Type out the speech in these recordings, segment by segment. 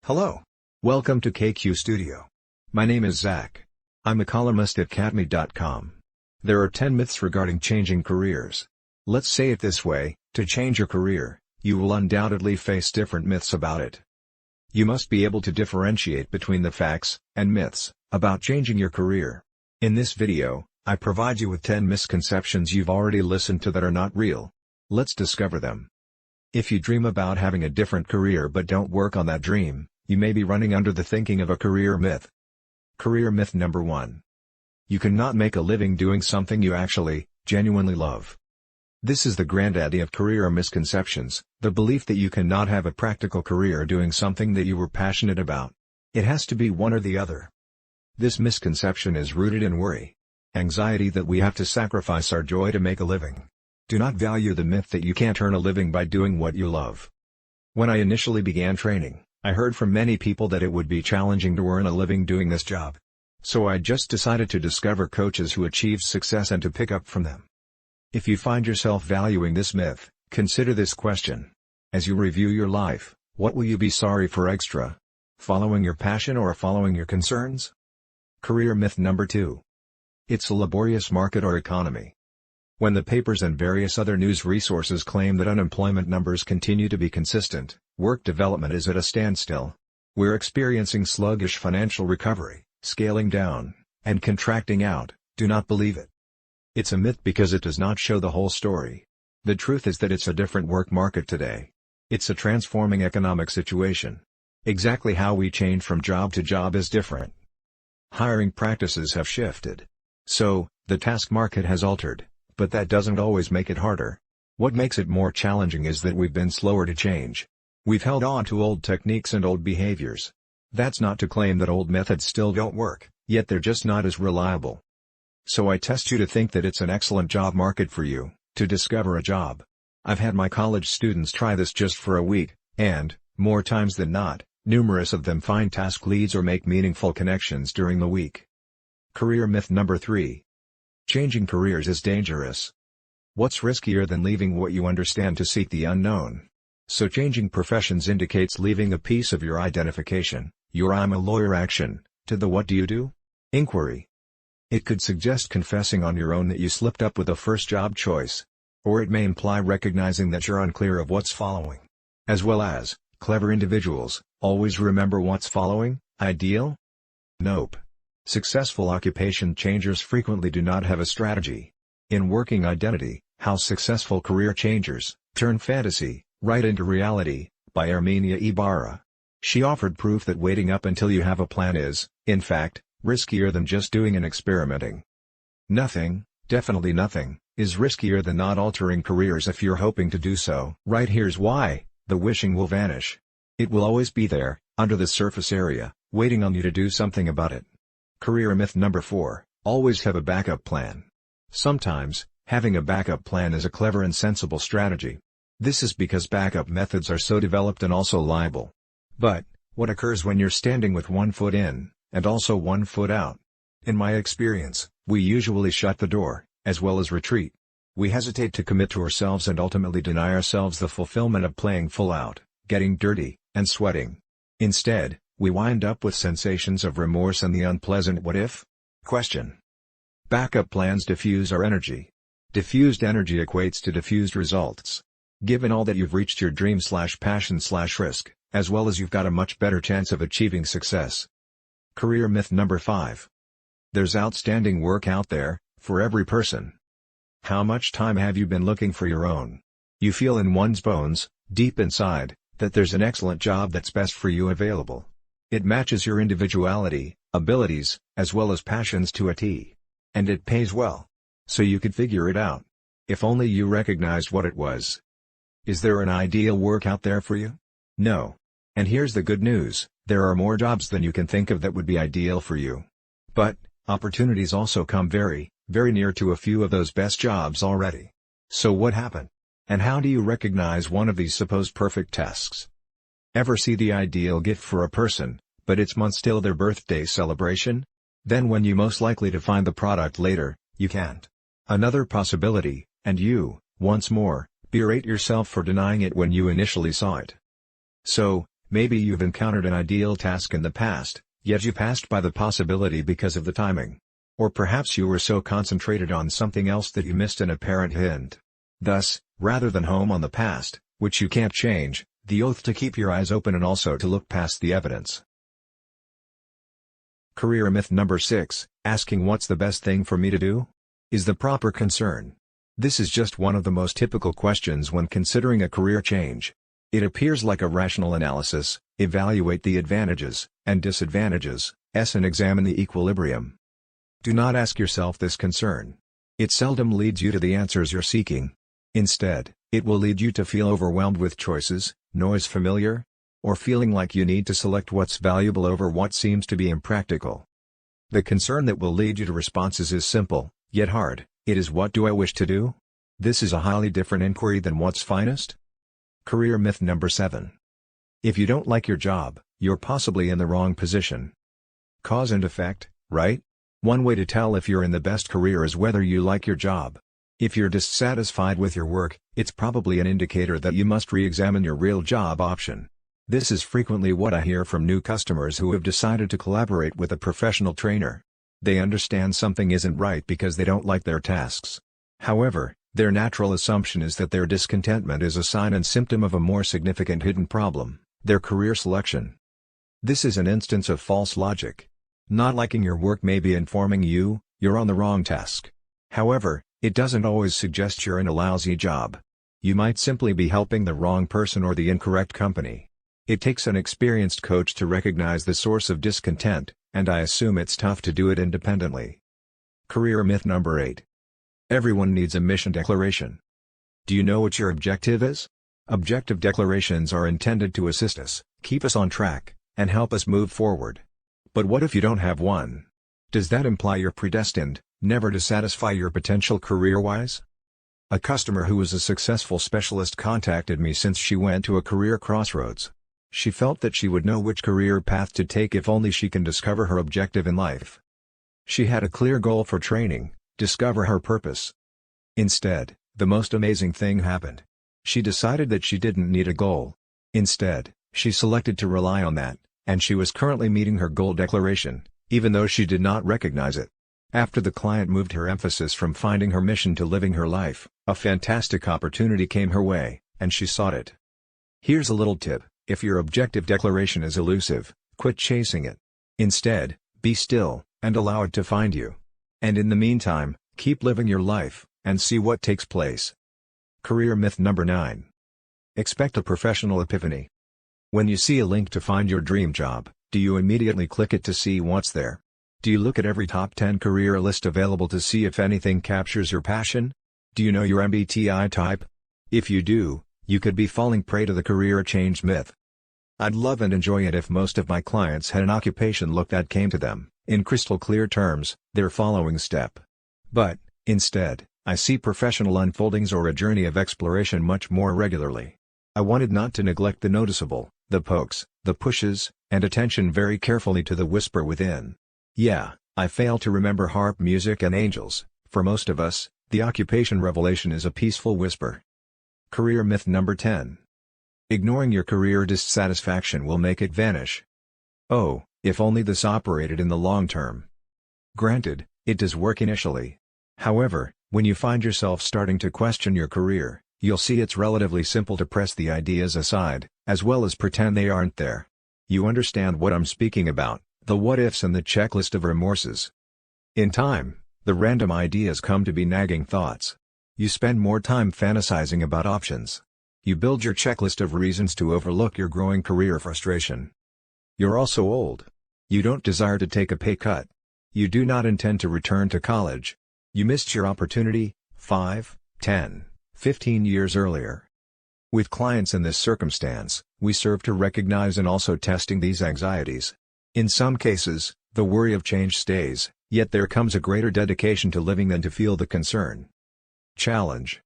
Hello. Welcome to KQ Studio. My name is Zach. I'm a columnist at catme.com. There are 10 myths regarding changing careers. Let's say it this way, to change your career, you will undoubtedly face different myths about it. You must be able to differentiate between the facts and myths about changing your career. In this video, I provide you with 10 misconceptions you've already listened to that are not real. Let's discover them. If you dream about having a different career but don't work on that dream, you may be running under the thinking of a career myth. Career myth number 1. You cannot make a living doing something you actually, genuinely love. This is the granddaddy of career misconceptions, the belief that you cannot have a practical career doing something that you were passionate about. It has to be one or the other. This misconception is rooted in worry, anxiety that we have to sacrifice our joy to make a living. Do not value the myth that you can't earn a living by doing what you love. When I initially began training, I heard from many people that it would be challenging to earn a living doing this job. So I just decided to discover coaches who achieved success and to pick up from them. If you find yourself valuing this myth, consider this question. As you review your life, what will you be sorry for extra? Following your passion or following your concerns? Career myth number 2. It's a laborious market or economy. When the papers and various other news resources claim that unemployment numbers continue to be consistent, work development is at a standstill. We're experiencing sluggish financial recovery, scaling down, and contracting out, do not believe it. It's a myth because it does not show the whole story. The truth is that it's a different work market today. It's a transforming economic situation. Exactly how we change from job to job is different. Hiring practices have shifted. So, the task market has altered. But that doesn't always make it harder. What makes it more challenging is that we've been slower to change. We've held on to old techniques and old behaviors. That's not to claim that old methods still don't work, yet they're just not as reliable. So I test you to think that it's an excellent job market for you, to discover a job. I've had my college students try this just for a week, and, more times than not, numerous of them find task leads or make meaningful connections during the week. Career myth number 3. Changing careers is dangerous. What's riskier than leaving what you understand to seek the unknown? So changing professions indicates leaving a piece of your identification, your I'm a lawyer action, to the what do you do? Inquiry. It could suggest confessing on your own that you slipped up with a first job choice. Or it may imply recognizing that you're unclear of what's following. As well as, clever individuals, always remember what's following, ideal? Nope. Successful occupation changers frequently do not have a strategy. In Working Identity, How Successful Career Changers Turn Fantasy Right into Reality, by Erminia Ibarra. She offered proof that waiting up until you have a plan is, in fact, riskier than just doing and experimenting. Nothing, definitely nothing, is riskier than not altering careers if you're hoping to do so. Right, here's why: the wishing will vanish. It will always be there, under the surface area, waiting on you to do something about it. Career myth number 4, always have a backup plan. Sometimes, having a backup plan is a clever and sensible strategy. This is because backup methods are so developed and also liable. But, what occurs when you're standing with one foot in, and also one foot out? In my experience, we usually shut the door, as well as retreat. We hesitate to commit to ourselves and ultimately deny ourselves the fulfillment of playing full out, getting dirty, and sweating. Instead, we wind up with sensations of remorse and the unpleasant what if? Question. Backup plans diffuse our energy. Diffused energy equates to diffused results. Given all that you've reached your dream/passion/risk, as well as you've got a much better chance of achieving success. Career myth number 5. There's outstanding work out there, for every person. How much time have you been looking for your own? You feel in one's bones, deep inside, that there's an excellent job that's best for you available. It matches your individuality, abilities, as well as passions to a T. And it pays well. So you could figure it out. If only you recognized what it was. Is there an ideal work out there for you? No. And here's the good news, there are more jobs than you can think of that would be ideal for you. But, opportunities also come very, very near to a few of those best jobs already. So what happened? And how do you recognize one of these supposed perfect tasks? Ever see the ideal gift for a person, but it's months till their birthday celebration? Then when you most likely to find the product later, you can't. Another possibility, and you, once more, berate yourself for denying it when you initially saw it. So, Maybe you've encountered an ideal task in the past, yet you passed by the possibility because of the timing. Or perhaps you were so concentrated on something else that you missed an apparent hint. Thus, rather than home on the past, which you can't change, the oath to keep your eyes open and also to look past the evidence. Career myth number 6, asking what's the best thing for me to do? Is the proper concern. This is just one of the most typical questions when considering a career change. It appears like a rational analysis, evaluate the advantages and disadvantages, and examine the equilibrium. Do not ask yourself this concern. It seldom leads you to the answers you're seeking. Instead, it will lead you to feel overwhelmed with choices, noise familiar, or feeling like you need to select what's valuable over what seems to be impractical. The concern that will lead you to responses is simple, yet hard. It is, what do I wish to do? This is a highly different inquiry than what's finest. Career myth number 7. If you don't like your job, you're possibly in the wrong position. Cause and effect, right? One way to tell if you're in the best career is whether you like your job. If you're dissatisfied with your work, it's probably an indicator that you must re-examine your real job option. This is frequently what I hear from new customers who have decided to collaborate with a professional trainer. They understand something isn't right because they don't like their tasks. However, their natural assumption is that their discontentment is a sign and symptom of a more significant hidden problem, their career selection. This is an instance of false logic. Not liking your work may be informing you, you're on the wrong task. However, it doesn't always suggest you're in a lousy job. You might simply be helping the wrong person or the incorrect company. It takes an experienced coach to recognize the source of discontent, and I assume it's tough to do it independently. Career myth number 8. Everyone needs a mission declaration. Do you know what your objective is? Objective declarations are intended to assist us, keep us on track, and help us move forward. But what if you don't have one? Does that imply you're predestined, never to satisfy your potential career-wise? A customer who was a successful specialist contacted me since she went to a career crossroads. She felt that she would know which career path to take if only she can discover her objective in life. She had a clear goal for training, discover her purpose. Instead, the most amazing thing happened. She decided that she didn't need a goal. Instead, she selected to rely on that, and she was currently meeting her goal declaration, even though she did not recognize it. After the client moved her emphasis from finding her mission to living her life, a fantastic opportunity came her way, and she sought it. Here's a little tip. If your objective declaration is elusive, quit chasing it. Instead, be still, and allow it to find you. And in the meantime, keep living your life, and see what takes place. Career myth number 9. Expect a professional epiphany. When you see a link to find your dream job, do you immediately click it to see what's there? Do you look at every top 10 career list available to see if anything captures your passion? Do you know your MBTI type? If you do, you could be falling prey to the career change myth. I'd love and enjoy it if most of my clients had an occupation look that came to them, in crystal clear terms, their following step. But, instead, I see professional unfoldings or a journey of exploration much more regularly. I wanted not to neglect the noticeable, the pokes, the pushes, and attention very carefully to the whisper within. Yeah, I fail to remember harp music and angels. For most of us, the occupation revelation is a peaceful whisper. Career myth number 10. Ignoring your career dissatisfaction will make it vanish. Oh, if only this operated in the long term. Granted, it does work initially. However, when you find yourself starting to question your career, you'll see it's relatively simple to press the ideas aside, as well as pretend they aren't there. You understand what I'm speaking about, the what-ifs and the checklist of remorses. In time, the random ideas come to be nagging thoughts. You spend more time fantasizing about options. You build your checklist of reasons to overlook your growing career frustration. You're also old. You don't desire to take a pay cut. You do not intend to return to college. You missed your opportunity 5, 10, 15 years earlier. With clients in this circumstance, we serve to recognize and also testing these anxieties. In some cases, the worry of change stays, yet there comes a greater dedication to living than to feel the concern. Challenge.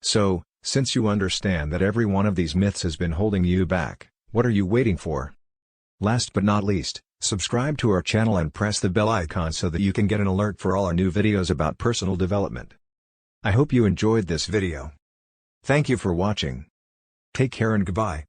So, since you understand that every one of these myths has been holding you back, what are you waiting for? Last but not least, subscribe to our channel and press the bell icon so that you can get an alert for all our new videos about personal development. I hope you enjoyed this video. Thank you for watching. Take care and goodbye.